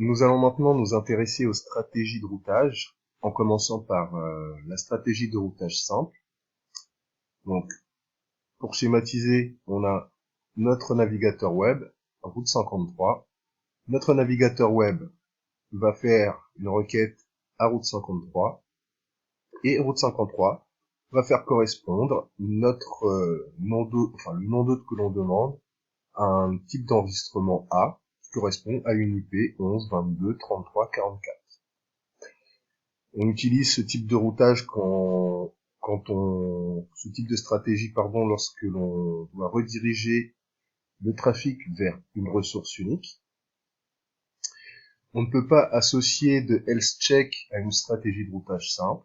Nous allons maintenant nous intéresser aux stratégies de routage, en commençant par la stratégie de routage simple. Donc, pour schématiser, on a notre navigateur web, route 53. Notre navigateur web va faire une requête à route 53, et route 53 va faire correspondre notre le nom d'hôte que l'on demande à un type d'enregistrement A qui correspond à une IP 11 22 33 44. On utilise ce type de routage ce type de stratégie, lorsque l'on doit rediriger le trafic vers une ressource unique. On ne peut pas associer de else check à une stratégie de routage simple.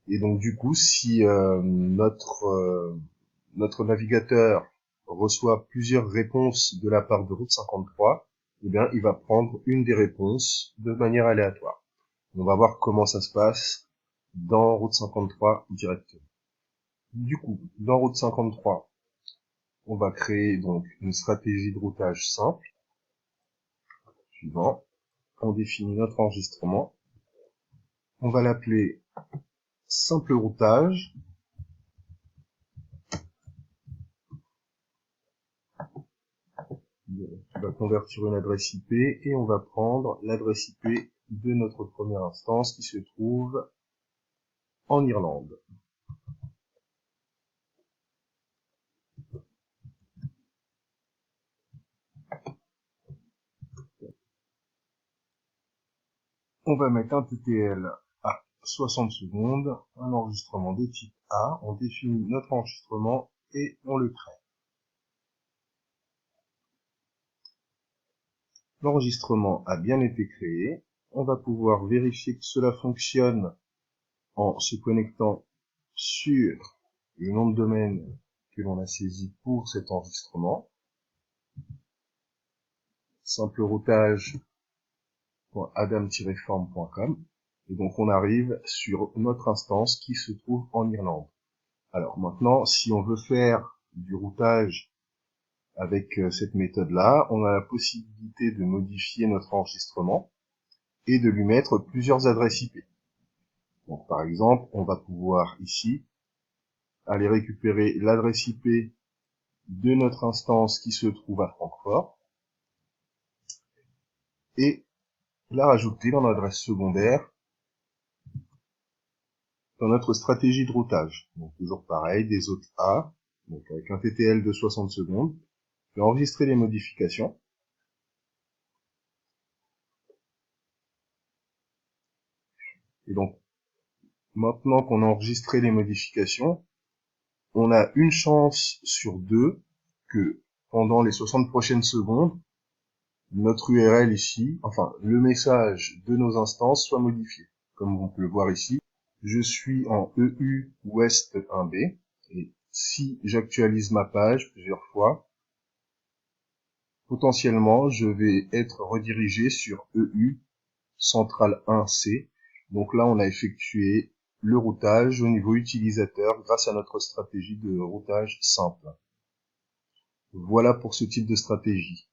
Et donc, du coup, si notre navigateur reçoit plusieurs réponses de la part de route 53, eh bien, il va prendre une des réponses de manière aléatoire. On va voir comment ça se passe dans route 53 directement. Du coup, dans route 53, on va créer donc une stratégie de routage simple. Suivant, on définit notre enregistrement. On va l'appeler simple routage. On va convertir une adresse IP et on va prendre l'adresse IP de notre première instance qui se trouve en Irlande. On va mettre un TTL à 60 secondes, un enregistrement de type A, on définit notre enregistrement et on le crée. L'enregistrement a bien été créé. On va pouvoir vérifier que cela fonctionne en se connectant sur le nom de domaine que l'on a saisi pour cet enregistrement. Simple routage.adam-form.com. Et donc on arrive sur notre instance qui se trouve en Irlande. Alors maintenant, si on veut faire du routage avec cette méthode-là, on a la possibilité de modifier notre enregistrement et de lui mettre plusieurs adresses IP. Donc par exemple, on va pouvoir ici aller récupérer l'adresse IP de notre instance qui se trouve à Francfort et la rajouter dans l'adresse secondaire dans notre stratégie de routage. Donc toujours pareil, des hôtes A, donc avec un TTL de 60 secondes. Je vais enregistrer les modifications. Et donc, maintenant qu'on a enregistré les modifications, on a une chance sur deux que pendant les 60 prochaines secondes, notre URL ici, enfin le message de nos instances soit modifié. Comme on peut le voir ici, je suis en EU West 1B, et si j'actualise ma page plusieurs fois, potentiellement je vais être redirigé sur EU Central 1C. Donc là, on a effectué le routage au niveau utilisateur grâce à notre stratégie de routage simple. Voilà pour ce type de stratégie.